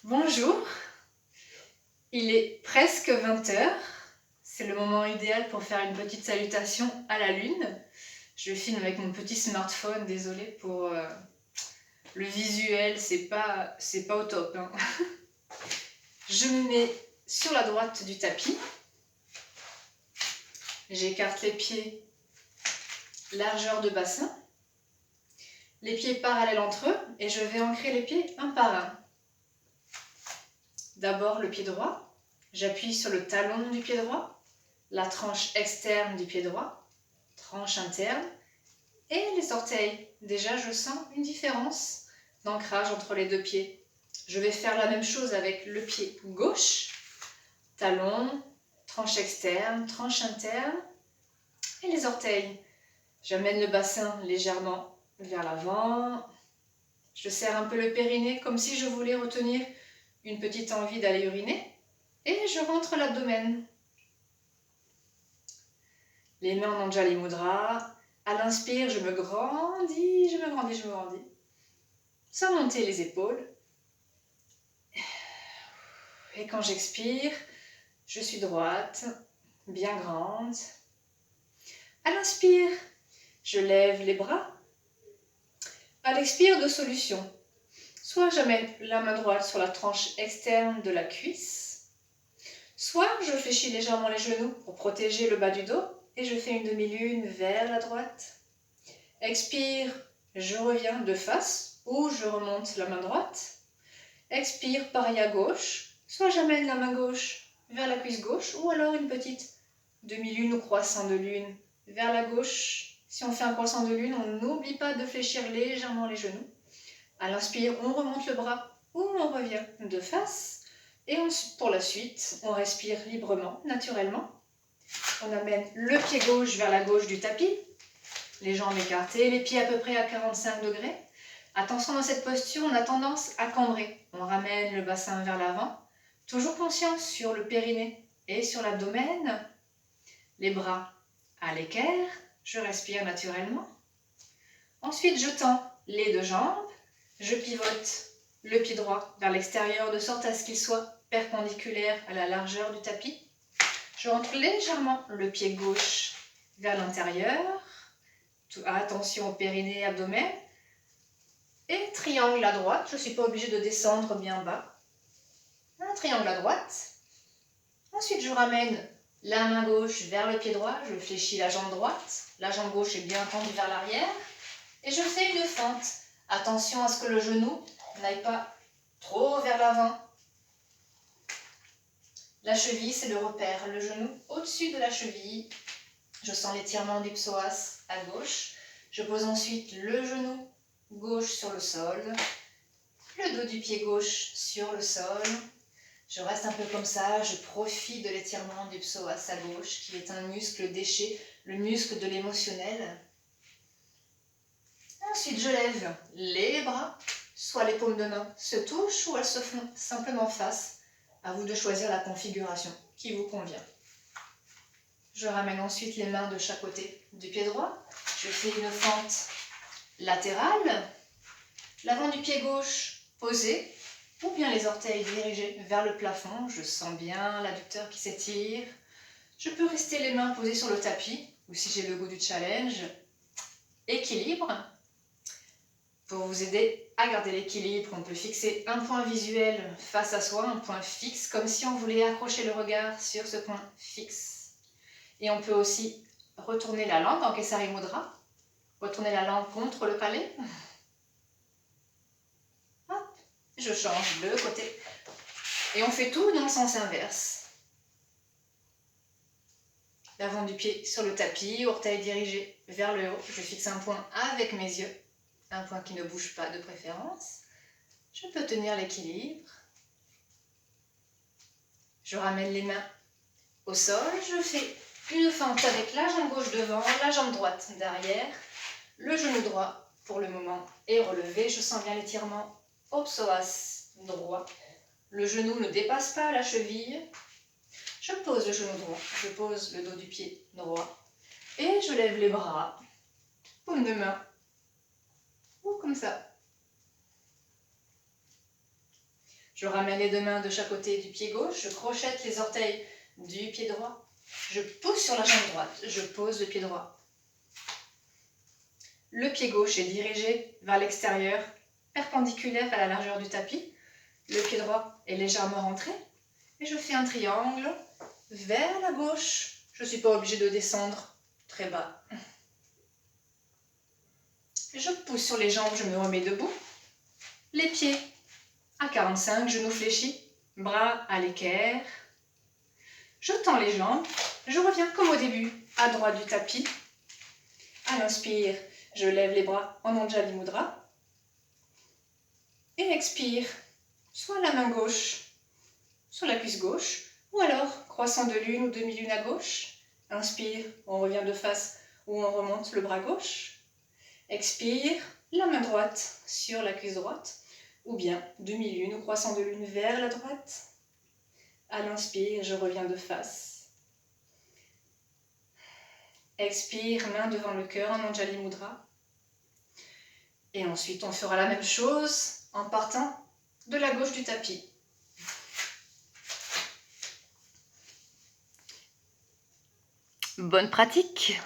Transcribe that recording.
Bonjour, il est presque 20 h. C'est le moment idéal pour faire une petite salutation à la lune. Je filme avec mon petit smartphone, désolé pour le visuel, c'est pas au top. Hein. Je me mets sur la droite du tapis. J'écarte les pieds, largeur de bassin. Les pieds parallèles entre eux et je vais ancrer les pieds un par un. D'abord le pied droit, j'appuie sur le talon du pied droit, la tranche externe du pied droit, tranche interne et les orteils. Déjà je sens une différence d'ancrage entre les deux pieds. Je vais faire la même chose avec le pied gauche, talon, tranche externe, tranche interne et les orteils. J'amène le bassin légèrement vers l'avant, je serre un peu le périnée comme si je voulais retenir une petite envie d'aller uriner et je rentre l'abdomen. Les mains en Anjali Mudra. À l'inspire, je me grandis, je me grandis, je me grandis. Sans monter les épaules. Et quand j'expire, je suis droite, bien grande. À l'inspire, je lève les bras. À l'expire, deux solutions. Soit j'amène la main droite sur la tranche externe de la cuisse, soit je fléchis légèrement les genoux pour protéger le bas du dos et je fais une demi-lune vers la droite. Expire, je reviens de face ou je remonte la main droite. Expire, pareil à gauche, soit j'amène la main gauche vers la cuisse gauche ou alors une petite demi-lune ou croissant de lune vers la gauche. Si on fait un croissant de lune, on n'oublie pas de fléchir légèrement les genoux. À l'inspire, on remonte le bras ou on revient de face. Et pour la suite, on respire librement, naturellement. On amène le pied gauche vers la gauche du tapis. Les jambes écartées, les pieds à peu près à 45 degrés. Attention, dans cette posture, on a tendance à cambrer. On ramène le bassin vers l'avant. Toujours conscient sur le périnée et sur l'abdomen. Les bras à l'équerre. Je respire naturellement. Ensuite, je tends les deux jambes. Je pivote le pied droit vers l'extérieur de sorte à ce qu'il soit perpendiculaire à la largeur du tapis. Je rentre légèrement le pied gauche vers l'intérieur. Attention au périnée, abdomen. Et triangle à droite. Je ne suis pas obligée de descendre bien bas. Un triangle à droite. Ensuite, je ramène la main gauche vers le pied droit. Je fléchis la jambe droite. La jambe gauche est bien tendue vers l'arrière. Et je fais une fente. Attention à ce que le genou n'aille pas trop vers l'avant. La cheville, c'est le repère. Le genou au-dessus de la cheville. Je sens l'étirement du psoas à gauche. Je pose ensuite le genou gauche sur le sol. Le dos du pied gauche sur le sol. Je reste un peu comme ça. Je profite de l'étirement du psoas à gauche, qui est un muscle déchet, le muscle de l'émotionnel. Ensuite, je lève les bras, soit les paumes de main se touchent ou elles se font simplement face. À vous de choisir la configuration qui vous convient. Je ramène ensuite les mains de chaque côté du pied droit. Je fais une fente latérale. L'avant du pied gauche posé ou bien les orteils dirigés vers le plafond. Je sens bien l'adducteur qui s'étire. Je peux rester les mains posées sur le tapis ou si j'ai le goût du challenge, équilibre. Pour vous aider à garder l'équilibre, on peut fixer un point visuel face à soi, un point fixe, comme si on voulait accrocher le regard sur ce point fixe. Et on peut aussi retourner la langue en Kesari Mudra, retourner la langue contre le palais. Hop, je change de côté. Et on fait tout dans le sens inverse. L'avant du pied sur le tapis, orteil dirigé vers le haut. Je fixe un point avec mes yeux. Un point qui ne bouge pas de préférence. Je peux tenir l'équilibre. Je ramène les mains au sol. Je fais une fente avec la jambe gauche devant, la jambe droite derrière. Le genou droit pour le moment est relevé. Je sens bien l'étirement au psoas droit. Le genou ne dépasse pas la cheville. Je pose le genou droit. Je pose le dos du pied droit. Et je lève les bras. Paume de main. Ou comme ça. Je ramène les deux mains de chaque côté du pied gauche, je crochette les orteils du pied droit, je pousse sur la jambe droite, je pose le pied droit. Le pied gauche est dirigé vers l'extérieur, perpendiculaire à la largeur du tapis. Le pied droit est légèrement rentré et je fais un triangle vers la gauche. Je ne suis pas obligée de descendre très bas. Je pousse sur les jambes, je me remets debout. Les pieds à 45, genoux fléchis, bras à l'équerre. Je tends les jambes, je reviens comme au début, à droite du tapis. À l'inspire, je lève les bras en Anjali Mudra. Et expire, soit la main gauche sur la cuisse gauche, ou alors croissant de lune ou demi-lune à gauche. Inspire, on revient de face ou on remonte le bras gauche. Expire, la main droite sur la cuisse droite, ou bien demi-lune ou croissant de lune vers la droite. À l'inspire, je reviens de face. Expire, main devant le cœur en Anjali Mudra. Et ensuite, on fera la même chose en partant de la gauche du tapis. Bonne pratique!